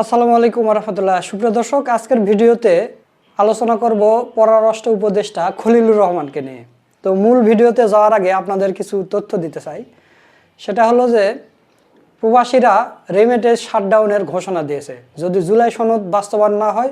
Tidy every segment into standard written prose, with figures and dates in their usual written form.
আসসালামু আলাইকুম রহমতুল্লাহ। সুপ্রিয় দর্শক, আজকের ভিডিওতে আলোচনা করব পররাষ্ট্র উপদেষ্টা খলিলুর রহমানকে নিয়ে। তো মূল ভিডিওতে যাওয়ার আগে আপনাদের কিছু তথ্য দিতে চাই। সেটা হলো যে প্রবাসীরা রেমিটেন্স শাটডাউনের ঘোষণা দিয়েছে। যদি জুলাই সনদ বাস্তবায়ন না হয়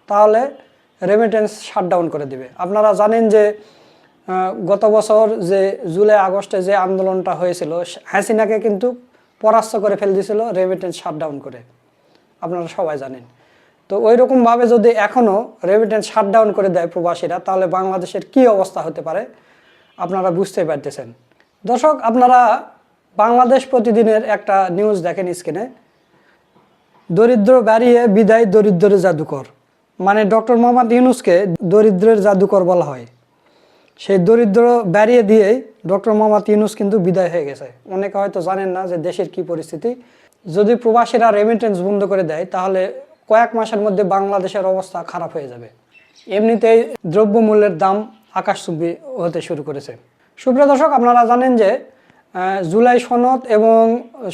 তাহলে রেমিটেন্স শাটডাউন করে দিবে। আপনারা জানেন যে গত বছর যে জুলাই আগস্টে যে আন্দোলনটা হয়েছিল, হাসিনাকে কিন্তু পরাস্ত করে ফেলে দিয়েছিল রেমিটেন্স শাটডাউন করে, আপনারা সবাই জানেন। তো ওই রকমভাবে যদি এখনও রেমিটেন্স শাটডাউন করে দেয় প্রবাসীরা, তাহলে বাংলাদেশের কি অবস্থা হতে পারে আপনারা বুঝতেই পারতেছেন। দর্শক, আপনারা বাংলাদেশ প্রতিদিনের একটা নিউজ দেখেন স্ক্রিনে, দরিদ্র বাড়িয়ে বিদায় দরিদ্রের জাদুকর। মানে ডক্টর মোহাম্মদ ইউনূসকে দরিদ্রের জাদুকর বলা হয়। সেই দরিদ্র বাড়িয়ে দিয়েই ডক্টর মোহাম্মদ ইউনূস কিন্তু বিদায় হয়ে গেছে। অনেকে হয়তো জানেন না যে দেশের কি পরিস্থিতি। যদি প্রবাসীরা রেমিটেন্স বন্ধ করে দেয় তাহলে কয়েক মাসের মধ্যে বাংলাদেশের অবস্থা খারাপ হয়ে যাবে। এমনিতেই দ্রব্যমূল্যের দাম আকাশচুম্বী হতে শুরু করেছে। সুপ্রিয় দর্শক, আপনারা জানেন যে জুলাই সনদ এবং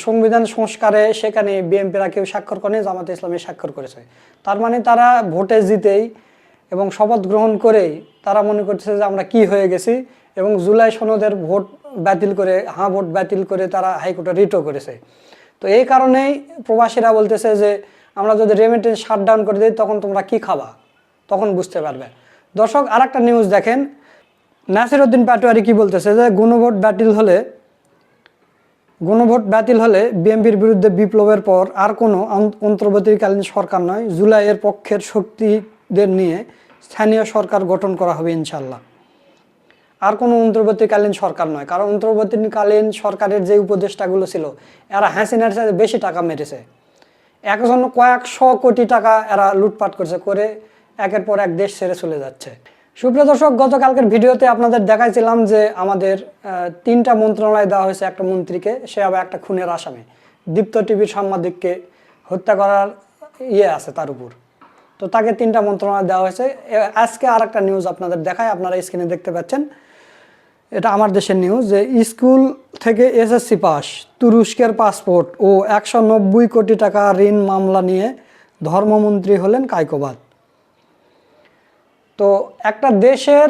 সংবিধান সংস্কারে সেখানে বিএনপিরা কেউ স্বাক্ষর করেনি, জামাতে ইসলামী স্বাক্ষর করেছে। তার মানে তারা ভোটে জিতেই এবং শপথ গ্রহণ করেই তারা মনে করতেছে যে আমরা কি হয়ে গেছি, এবং জুলাই সনদের ভোট বাতিল করে ভোট বাতিল করে তারা হাইকোর্টে রিটও করেছে। তো এই কারণেই প্রবাসীরা বলতেছে যে আমরা যদি রেমিটেন্স শাটডাউন করে দিই তখন তোমরা কি খাবা, তখন বুঝতে পারবে। দর্শক, আরেকটা নিউজ দেখেন, নাসির উদ্দিন পাটোয়ারি কি বলতেছে যে গণভোট বাতিল হলে বিএনপির বিরুদ্ধে বিপ্লবের পর আর কোনো অন্তর্বর্তীকালীন সরকার নয়, জুলাইয়ের পক্ষের শক্তিদের নিয়ে স্থানীয় সরকার গঠন করা হবে ইনশাল্লাহ। আর কোনো অন্তর্বর্তীকালীন সরকার নয়, কারণ অন্তর্বর্তীকালীন সরকারের যে উপদেষ্টাগুলো ছিল এরা হাসিনার সাথে বেশি টাকা মেরেছে। একজন কয়েকশো কোটি টাকা এরা লুটপাট করে একের পর এক দেশ ছেড়ে চলে যাচ্ছে। সুপ্রিয় দর্শক, গতকালকের ভিডিওতে আপনাদের দেখাইছিলাম যে আমাদের 3টা মন্ত্রণালয় দেওয়া হয়েছে একটা মন্ত্রীকে, সে আবার একটা খুনের আসামি, দীপ্ত টিভির সাংবাদিককে হত্যা করার আছে তার উপর। তো তাকে 3টা মন্ত্রণালয় দেওয়া হয়েছে। আজকে আর একটা নিউজ আপনাদের দেখায়, আপনারা স্ক্রিনে দেখতে পাচ্ছেন, এটা আমার দেশের নিউজ, যে স্কুল থেকে এসএসসি পাস, তুরস্কের পাসপোর্ট ও 190 কোটি টাকা ঋণ মামলা নিয়ে ধর্মমন্ত্রী হলেন কায়কোবাদ। তো একটা দেশের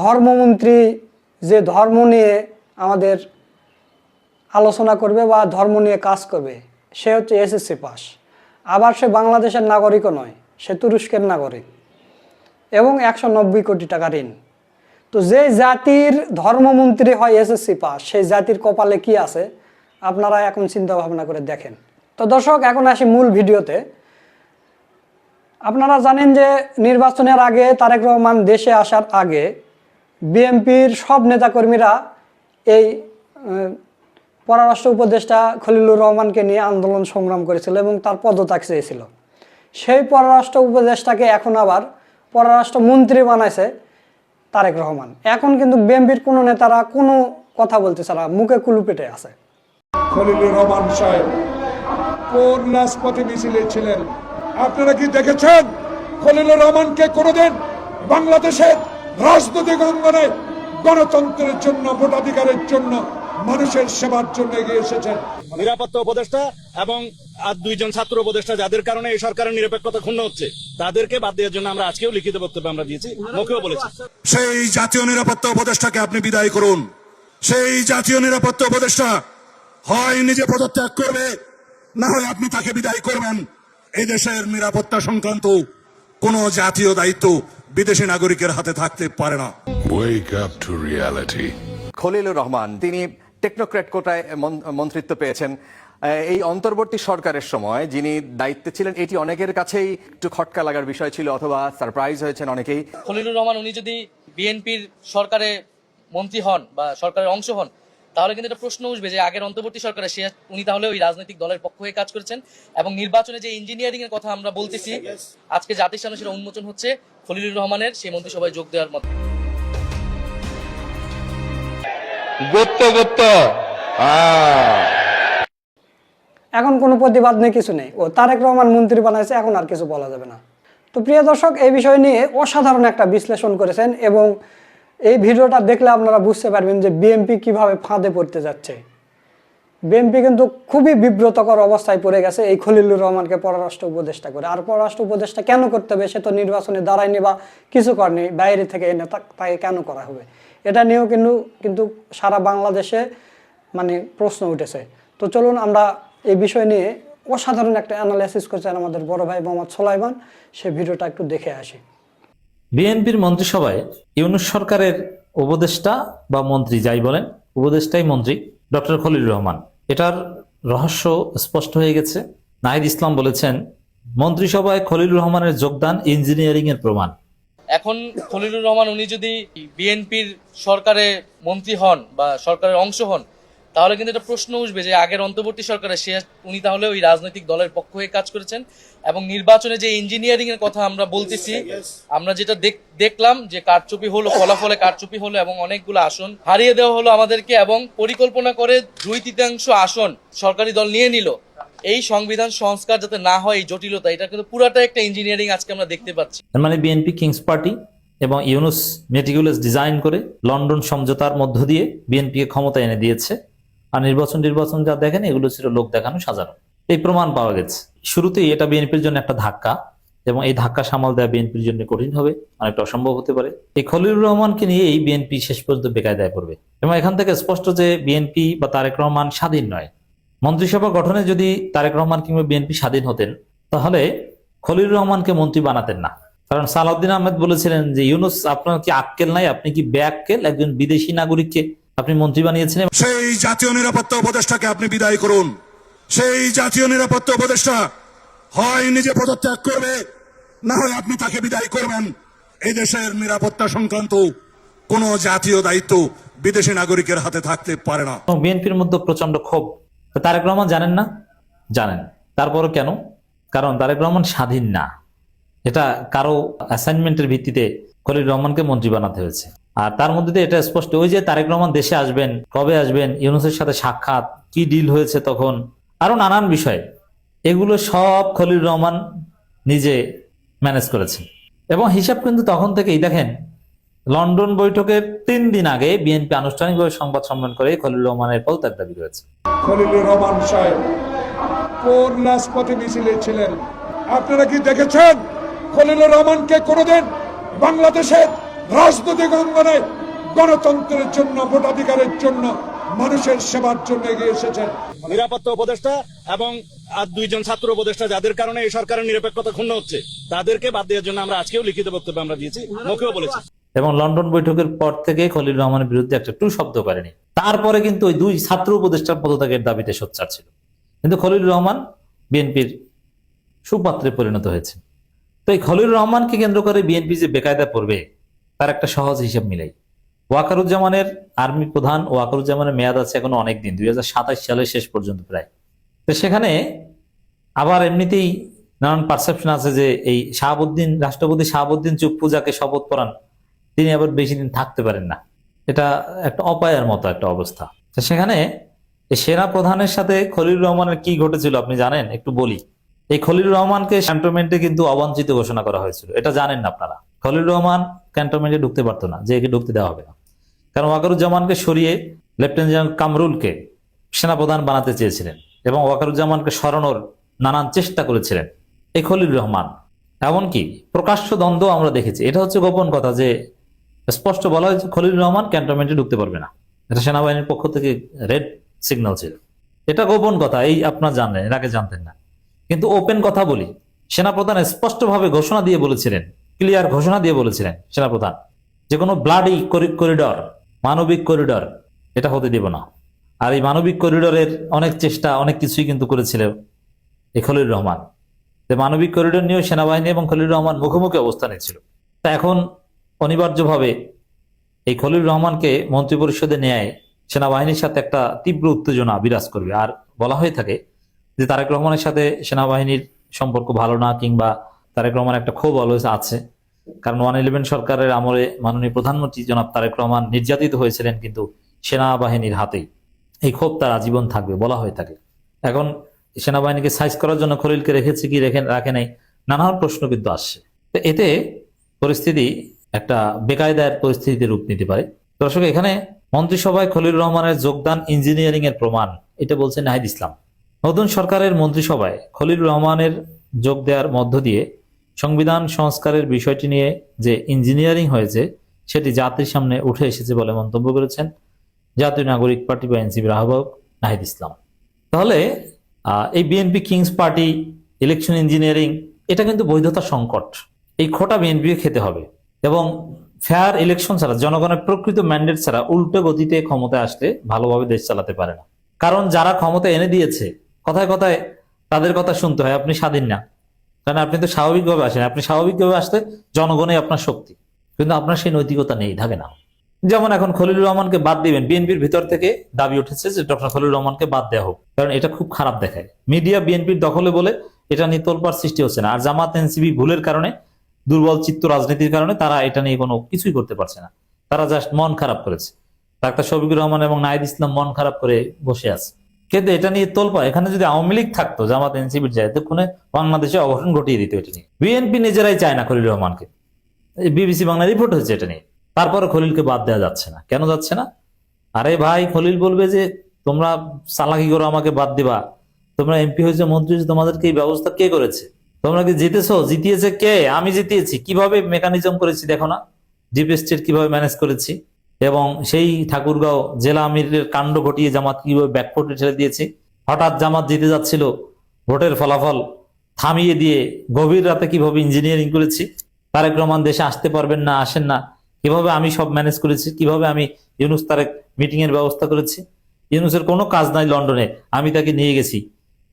ধর্মমন্ত্রী যে ধর্ম নিয়ে আমাদের আলোচনা করবে বা ধর্ম নিয়ে কাজ করবে, সে হচ্ছে এসএসসি পাস। আবার সে বাংলাদেশের নাগরিকও নয়, সে তুরস্কের নাগরিক, এবং 190 কোটি টাকা ঋণ। তো যে জাতির ধর্মমন্ত্রী হয় এসএসসি পাস, সেই জাতির কপালে কি আছে আপনারা এখন চিন্তা ভাবনা করে দেখেন। তো দর্শক, এখন আসি মূল ভিডিওতে। আপনারা জানেন যে নির্বাচনের আগে তারেক রহমান দেশে আসার আগে বিএনপির সব নেতাকর্মীরা এই পররাষ্ট্র উপদেষ্টা খলিলুর রহমানকে নিয়ে আন্দোলন সংগ্রাম করেছিল এবং তার পদত্যাগ চেয়েছিল। সেই পররাষ্ট্র উপদেষ্টাকে এখন আবার পররাষ্ট্র মন্ত্রী বানাইছে তারেক রহমান। এখন কিন্তু বিএনপির কোনো নেতারা কোনো কথা বলতেছে না, মুখে কুলু পেটে আছে। খলিলুর রহমান সাহেব কোন রাজপথে মিছিলে ছিলেন আপনারা কি দেখেছেন? খলিলুর রহমানকে কোনোদিন বাংলাদেশের রাজনৈতিক অঙ্গনে গণতন্ত্রের জন্য, ভোটাধিকারের জন্য, মানুষের সেবার জন্য এগিয়ে এসেছেন। নিরাপত্তা উপদেষ্টা এবং আর 2জন ছাত্র উপদেষ্টা যাদের কারণে এই সরকারের নিরপেক্ষতা ক্ষুণ্ণ হচ্ছে, তাদেরকে বাদ দেওয়ার জন্য আমরা আজকেও লিখিত বক্তব্য আমরা দিয়েছি, মুখেও বলেছি। সেই জাতীয় নিরাপত্তা উপদেষ্টাকে আপনি বিদায় করুন। সেই জাতীয় নিরাপত্তা উপদেষ্টা হয় নিজে পদত্যাগ করবে, না হয় আপনি তাকে বিদায় করবেন। এই দেশের নিরাপত্তা সংক্রান্ত কোন জাতীয় দায়িত্ব বিদেশি নাগরিকের হাতে থাকতে পারে না। Wake up to reality. Khalilur Rahman তিনি টেকনোক্র্যাট কোটায় মন্ত্রিত্ব পেয়েছেন। এই অন্তর্বর্তী সরকারের সময় যিনি দায়িত্বে ছিলেন, এটি অনেকের কাছেই একটু খটকা লাগার বিষয় ছিল, অথবা সারপ্রাইজ হয়েছেন অনেকেই। খলিলুর রহমান উনি যদি বিএনপির সরকারে মন্ত্রী হন বা সরকারের অংশ হন, তাহলে কিন্তু একটা প্রশ্ন উঠবে যে আগের অন্তর্বর্তী সরকারে উনি তাহলে ওই রাজনৈতিক দলের পক্ষ হয়ে কাজ করেছেন, এবং নির্বাচনে যে ইঞ্জিনিয়ারিং এর কথা আমরা বলতেছি আজকে জাতির সামনে সেটা উন্মোচন হচ্ছে খলিলুর রহমানের সেই মন্ত্রিসভায় যোগ দেওয়ার মতো। এখন কোনো প্রতিবাদ নেই, কিছু নেই। ও তারেক রহমান মন্ত্রী বানাইছে, এখন আর কিছু বলা যাবে না। তো প্রিয় দর্শক, এই বিষয় নিয়ে অসাধারণ একটা বিশ্লেষণ করেছেন, এবং এই ভিডিওটা দেখলে আপনারা বুঝতে পারবেন যে বিএনপি কিভাবে ফাঁদে পড়তে যাচ্ছে। বিএনপি কিন্তু খুবই বিব্রতকর অবস্থায় পড়ে গেছে এই খলিলুর রহমানকে পররাষ্ট্র উপদেষ্টা করে। আর পররাষ্ট্র উপদেষ্টা কেন করতে হবে? সে তো নির্বাচনে দাঁড়ায়নি বা কিছু করেনি, বাইরে থেকে এনে তাকে কেন করা হবে? এটা নিয়েও কিন্তু কিন্তু সারা বাংলাদেশে মানে প্রশ্ন উঠেছে। তো চলুন আমরা এই বিষয় নিয়ে অসাধারণ একটা অ্যানালাইসিস করছেন আমাদের বড় ভাই মোহাম্মদ সোলাইমান, সেই ভিডিওটা একটু দেখে আসি। বিএনপির মন্ত্রিসভায় ইউনূস সরকারের উপদেষ্টা বা মন্ত্রী যাই বলেন, উপদেষ্টাই মন্ত্রী ডক্টর খলিলুর রহমান। এটার রহস্য স্পষ্ট হয়ে গেছে। নাহিদ ইসলাম বলেছেন, মন্ত্রিসভায় খলিলুর রহমানের যোগদান ইঞ্জিনিয়ারিং এর প্রমাণ। এখন খলিলুর রহমান উনি যদি বিএনপির সরকারে মন্ত্রী হন বা সরকারের অংশ হন, তাহলে কিন্তু একটা প্রশ্ন উঠবে যে আগের অন্তর্বর্তী সরকারে উনি তাহলে ওই রাজনৈতিক দলের পক্ষ হয়ে কাজ করেছেন। এবং নির্বাচনে যে ইঞ্জিনিয়ারিং এর কথা আমরা বলতেছি, আমরা যেটা দেখলাম যে কারচুপি হলো, ফলাফলে কারচুপি হলো এবং অনেকগুলো আসন হারিয়ে দেওয়া হলো আমাদেরকে, এবং পরিকল্পনা করে 2/3 আসন সরকারি দল নিয়ে নিল। এই সংবিধান সংস্কার যাতে না হয়, এই জটিলতা, এটা কিন্তু পুরাটা একটা ইঞ্জিনিয়ারিং আজকে আমরা দেখতে পাচ্ছি। মানে বিএনপি কিংস পার্টি এবং ইউনূস মেটিকুলাস ডিজাইন করে লন্ডন সমঝোতার মধ্য দিয়ে বিএনপিকে ক্ষমতা এনে দিয়েছে। আর নির্বাচন যা দেখেন, এগুলো ছিল লোক দেখানো, সাজানো। এই প্রমাণ পাওয়া গেছে। শুরুতেই এটা বিএনপির জন্য একটা ধাক্কা, এবং এই ধাক্কা সামাল দেওয়া বিএনপির জন্য কঠিন হবে, অনেকটা অসম্ভব হতে পারে। এই খলিলুর রহমানকে নিয়ে এই বিএনপি শেষ পর্যন্ত বেকায়দায় পড়বে। এবং এখান থেকে স্পষ্ট যে বিএনপি বা তারেক রহমান স্বাধীন নয়। মন্ত্রিসভা গঠনে যদি তারেক রহমান কিংবা বিএনপি স্বাধীন হতেন, তাহলে খলিলুর রহমানকে মন্ত্রী বানাতেন না। কারণ সালাউদ্দিন আহমেদ বলেছিলেন যে, ইউনূস, আপনার কি আক্কেল নাই? আপনি কি বেআক্কেল? একজন বিদেশি নাগরিককে আপনি মন্ত্রী বানিয়েছেন। সেই জাতীয় নিরাপত্তা উপদেষ্টাকে আপনি বিদায় করুন। সেই জাতীয় নিরাপত্তা উপদেষ্টা হয় নিজে পদত্যাগ করবে, না হয় আপনি তাকে বিদায় করবেন। এই দেশের নিরাপত্তা সংক্রান্ত কোন জাতীয় দায়িত্ব বিদেশি নাগরিকের হাতে থাকতে পারে না। বিএনপির মধ্যে প্রচন্ড ক্ষোভ। তারেক রহমান জানেন না? জানেন। তারপরও কেন? কারণ তারেক রহমান স্বাধীন না। এটা কারো অ্যাসাইনমেন্টের ভিত্তিতে খলিলুর রহমানকে মন্ত্রী বানাতে হয়েছে। আর তার মধ্যে দিয়ে এটা স্পষ্ট, ওই যে তারেক রহমান দেশে আসবেন, কবে আসবেন, ইউনূসের সাথে সাক্ষাৎ, কি ডিল হয়েছে তখন, আরো নানান বিষয়, এগুলো সব খলিলুর রহমান নিজে ম্যানেজ করেছেন। এবং হিসাব কিন্তু তখন থেকেই দেখেন, লন্ডন বৈঠকের 3 দিন আগে বিএনপি আনুষ্ঠানিকভাবে সংবাদ সম্মেলন করে খলিলুর রহমানের পদত্যাগ দাবি করেছে। খলিলুর রহমান সাহেব কোন রাজপথে মিছিলে ছিলেন? আপনারা কি দেখেছেন খলিলুর রহমানকে কোনোদিন বাংলাদেশের রাজনৈতিক অঙ্গনে গণতন্ত্রের জন্য, ভোটাধিকারের জন্য, মানুষের সেবার জন্য এগিয়ে এসেছেন? নিরাপত্তা উপদেষ্টা এবং আর 2 জন ছাত্র উপদেষ্টা যাদের কারণে এই সরকারের নিরপেক্ষতা ক্ষুণ্ণ হচ্ছে, তাদেরকে বাদ দেওয়ার জন্য আমরা আজকেও লিখিত বক্তব্য আমরা দিয়েছি, মুখেও বলেছি। এবং লন্ডন বৈঠকের পর থেকে খলিলুর রহমানের বিরুদ্ধে একটা টু শব্দ করেনি। তারপরে কিন্তু ওই 2 ছাত্র উপদেষ্টার পদত্যাগের দাবিতে সোচ্চার ছিল। কিন্তু খলিলুর রহমান বিএনপির সুপাত্রে পরিণত হয়েছে। তো এই খলিলুর রহমানকে কেন্দ্র করে বিএনপি যে বেকায়দা পড়বে, তার একটা সহজ হিসাব মিলাই। ওয়াকারুজ্জামানের আর্মি প্রধান, ওয়াকারুজ্জামানের মেয়াদ আছে এখনো অনেক দিন, 2027 সালের শেষ পর্যন্ত প্রায়। তো সেখানে আবার এমনিতেই নানান পারসেপশন আছে যে এই শাহাবুদ্দিন, রাষ্ট্রপতি শাহাবুদ্দিন চুপ্পু যাকে শপথ পড়ান, তিনি আবার বেশি দিন থাকতে পারেন না। এটা একটা অপায়ের মতো একটা অবস্থা। তো সেখানে এই সেনা প্রধানের সাথে খলিলুর রহমানের কি ঘটেছিল আপনি জানেন? একটু বলি। এই খলিলুর রহমানকে ক্যান্টনমেন্টে কিন্তু অবাঞ্ছিত ঘোষণা করা হয়েছিল, এটা জানেন না আপনারা? খলিলুর রহমান ক্যান্টনমেন্টে ঢুকতে পারতো না, যে একে ঢুকতে দেওয়া হবে না। কারণ ওয়াকারুজ্জামানকে সরিয়ে লেফটেন্যান্ট জেনারেল কামরুলকে সেনাপ্রধান বানাতে চেয়েছিলেন, এবং ওয়াকারুজ্জামানকে সরানোর নানান চেষ্টা করেছিলেন এই খলিলুর রহমান। এমনকি প্রকাশ্য দ্বন্দ্ব আমরা দেখেছি। এটা হচ্ছে গোপন কথা, যে স্পষ্ট বলা হয়েছে খলিলুর রহমান ক্যান্টনমেন্টে ঢুকতে পারবে না। এটা সেনাবাহিনীর পক্ষ থেকে রেড সিগন্যাল ছিল। এটা গোপন কথা, এই আপনারা জানলেন, এর আগে জানতেন না। কিন্তু ওপেন কথা বলি, সেনাপ্রধান স্পষ্টভাবে ঘোষণা দিয়ে বলেছিলেন, ক্লিয়ার ঘোষণা দিয়ে বলেছিলেন সেনাপ্রধান, যে কোনো ব্লাডি করিডর, মানবিক করিডর, এটা হতে দিব না। আর এই মানবিক করিডরের অনেক চেষ্টা, অনেক কিছুই কিন্তু করেছিল এই খলিলুর রহমান। যে মানবিক করিডর নিয়েও সেনাবাহিনী এবং খলিলুর রহমান মুখোমুখি অবস্থানে ছিল। তা এখন অনিবার্যভাবে এই খলিলুর রহমানকে মন্ত্রিপরিষদে নেয় সেনাবাহিনীর সাথে একটা তীব্র উত্তেজনা বিরাজ করবে। আর বলা হয়ে থাকে যে তারেক রহমানের সাথে সেনাবাহিনীর সম্পর্ক ভালো না, কিংবা তারেক রহমান একটা ক্ষোভ অলওয়েজ আছে। কারণ 111 সরকারের আমলে মাননীয় প্রধানমন্ত্রী জনাব তারেক রহমান নির্যাতিত হয়েছিলেন কিন্তু সেনাবাহিনীর হাতেই। এই ক্ষোভ তার আজীবন থাকবে বলা হয়ে থাকে। এখন সেনাবাহিনীকে সাইজ করার জন্য খলিলকে রেখেছে কি রাখে নাই, নানান প্রশ্ন কিন্তু আসছে। তো এতে পরিস্থিতি একটা বেকায়দার পরিস্থিতিতে রূপ নিতে পারে। দর্শক, এখানে মন্ত্রিসভায় খলিলুর রহমানের যোগদান ইঞ্জিনিয়ারিং এর প্রমাণ, এটা বলছে নাহিদ ইসলাম। নতুন সরকারের মন্ত্রিসভায় খলিলুর রহমানের যোগ দেওয়ার মধ্য দিয়ে সংবিধান সংস্কারের বিষয়টি নিয়ে যে ইঞ্জিনিয়ারিং হয়েছে সেটি জাতির সামনে উঠে এসেছে বলে মন্তব্য করেছেন জাতীয় নাগরিক পার্টি বা এনসিপির আহ্বায়ক নাহিদ ইসলাম। তাহলে এই BNP kings party election engineering এটা কিন্তু বৈধতা সংকট, এই খোটা বিএনপিকে খেতে হবে এবং ফেয়ার ইলেকশন ছাড়া, জনগণের প্রকৃত ম্যান্ডেট ছাড়া উল্টো গতিতে ক্ষমতায় আসলে ভালোভাবে দেশ চালাতে পারে না। কারণ যারা ক্ষমতা এনে দিয়েছে কথায় কথায় তাদের কথা শুনতে হয়, আপনি স্বাধীন না, কারণ আপনি তো স্বাভাবিকভাবে আসেন, আপনি স্বাভাবিকভাবে আসলে জনগণই আপনার শক্তি, কিন্তু আপনার সেই নৈতিকতা নেই, থাকে না। যেমন এখন খলিলুর রহমানকে বাদ দিবেন, বিএনপির ভিতর থেকে দাবি উঠেছে যে ডক্টর খলিলুর রহমানকে বাদ দেওয়া হোক, কারণ এটা খুব খারাপ দেখায়। মিডিয়া বিএনপির দখলে বলে এটা নিয়ে তোলপাড় সৃষ্টি হচ্ছে না, আর জামাত এনসিপি ভুলের কারণে, দুর্বল চিত্ত রাজনীতির কারণে তারা এটা নিয়ে কোনো কিছুই করতে পারছে না, তারা জাস্ট মন খারাপ করেছে। ডাক্তার শফিকুর রহমান এবং নাহিদ ইসলাম মন খারাপ করে বসে আছে, কিন্তু এটা নিয়ে তোলপাড়, এখানে যদি আওয়ামী লীগ থাকতো, জামাত এনসিপির যায়, তখন বাংলাদেশে অঘটন ঘটিয়ে দিত। এটা নিয়ে বিএনপি নিজেরাই চায় না খলিলুর রহমানকে, বিবিসি বাংলা রিপোর্ট হয়েছে এটা নিয়ে। তারপরে খলিলকে বাদ দেওয়া যাচ্ছে না, কেন যাচ্ছে না? আরে ভাই, খলিল বলবে যে তোমরা চালাকি করো, আমাকে বাদ দিবা, তোমরা এমপি হয়েছে, মন্ত্রী হয়েছে, তোমাদেরকে এই ব্যবস্থা কে করেছে? তোমরা কি জিতেছো? জিতিয়েছে কে? আমি জিতিয়েছি। কিভাবে মেকানিজম করেছি দেখো না, ডিপ স্টেট কিভাবে ম্যানেজ করেছি, এবং সেই ঠাকুরগাঁও জেলা আমিরের কাণ্ড ঘটিয়ে জামাত কিভাবে ব্যাকফুটে ঠেলে দিয়েছি। হঠাৎ জামাত জিতে যাচ্ছিল, ভোটের ফলাফল থামিয়ে দিয়ে গভীর রাতে কিভাবে ইঞ্জিনিয়ারিং করেছি, তারেক রহমান দেশে আসতে পারবেন না, আসেন না, কিভাবে আমি সব ম্যানেজ করেছি, কিভাবে আমি ইউনুস তারেক মিটিং এর ব্যবস্থা করেছি। ইউনুসের কোনো কাজ নাই লন্ডনে, আমি তাকে নিয়ে গেছি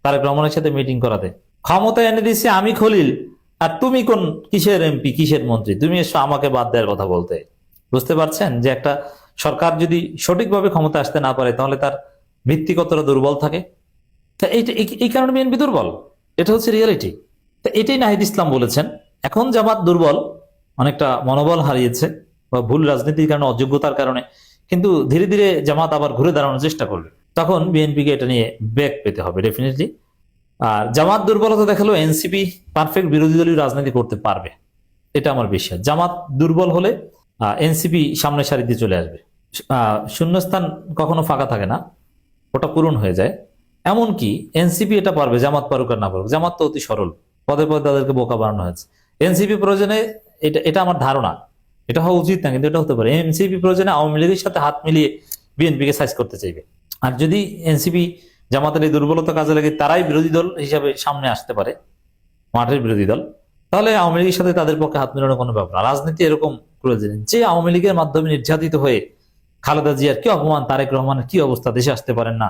তারেক রহমানের সাথে মিটিং করাতে। ক্ষমতায় এনে দিয়েছি আমি খলিল, আর তুমি কোন কিসের এমপি, কিসের মন্ত্রী? তুমি এসো আমাকে বাদ দেওয়ার কথা বলতে। বুঝতে পারছেন যে একটা সরকার যদি সঠিকভাবে ক্ষমতা আসতে না পারে তাহলে তার ভিত্তি কতটা দুর্বল থাকে। তা এই কারণে বিএনপি দুর্বল, এটা হচ্ছে রিয়েলিটি। তা এটাই নাহিদ ইসলাম বলেছেন। এখন জামাত দুর্বল, অনেকটা মনোবল হারিয়েছে বা ভুল রাজনীতির কারণে, অযোগ্যতার কারণে, কিন্তু ধীরে ধীরে জামাত আবার ঘুরে দাঁড়ানোর চেষ্টা করবে, তখন বিএনপিকে এটা নিয়ে ব্যাক পেতে হবে ডেফিনেটলি। আর জামাত দুর্বলতা দেখালো, এনসিপি পারফেক্ট বিরোধী দলীয় রাজনীতি করতে পারবে, এটা আমার বিশ্বাস। জামাত দুর্বল হলে এনসিপি সামনের সারিতে চলে আসবে। শূন্যস্থান কখনো ফাঁকা থাকে না, ওটা পূরণ হয়ে যায়। এমনকি এনসিপি এটা পারবে, জামাত পারুক আর না পারুক। জামাত তো অতি সরল, পদে পদে তাদেরকে বোকা বানানো হয়েছে। এনসিপি প্রয়োজনে, এটা আমার ধারণা, এটা হওয়া উচিত না কিন্তু এটা হতে পারে, এনসিপি প্রয়োজনে আওয়ামী লীগের সাথে হাত মিলিয়ে বিএনপিকে সাইজ করতে চাইবে। আর যদি এনসিপি জামাতের এই দুর্বলতা কাজে লাগে, তারাই বিরোধী দল হিসাবে সামনে আসতে পারে, মাঠের বিরোধী দল, তাহলে আওয়ামী লীগের সাথে তাদের পক্ষে হাত মিলানোর কোনো ব্যাপার না। রাজনীতি এরকম প্রয়োজন, যে আওয়ামী লীগের মাধ্যমে নির্যাতিত হয়ে খালেদা জিয়ার কি অপমান, তারেক রহমানের কি অবস্থা, দেশে আসতে পারেন না,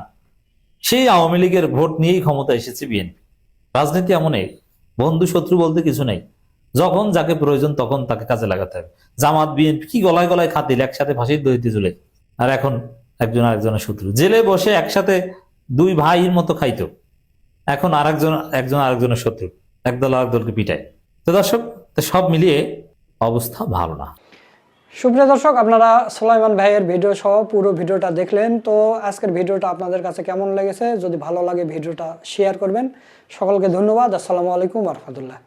সেই আওয়ামী লীগের ভোট নিয়েই ক্ষমতা এসেছে বিএনপি। রাজনীতি এমনই, বন্ধু শত্রু বলতে কিছু নেই, যখন যাকে প্রয়োজন তখন তাকে কাজে লাগাতে হবে। জামাত বিএনপি কি গলায় গলায় খাতিল, একসাথে ফাঁসির দড়িতে ঝুলে, আর এখন একজন আরেকজনের শত্রু। জেলে বসে একসাথে দুই ভাইয়ের মতো খাইতো, এখন একজন আরেকজনের শত্রু, একদল আরেকদলকে পিটায়। তো দর্শক, সব মিলিয়ে অবস্থা ভালো না। সুপ্রিয় দর্শক, আপনারা সুলাইমান ভাইয়ের ভিডিও সহ পুরো ভিডিওটা দেখলেন। তো আজকের ভিডিওটা আপনাদের কাছে কেমন লেগেছে? যদি ভালো লাগে ভিডিওটা শেয়ার করবেন। সকলকে ধন্যবাদ। আসসালামু আলাইকুম ওয়া রাহমাতুল্লাহ।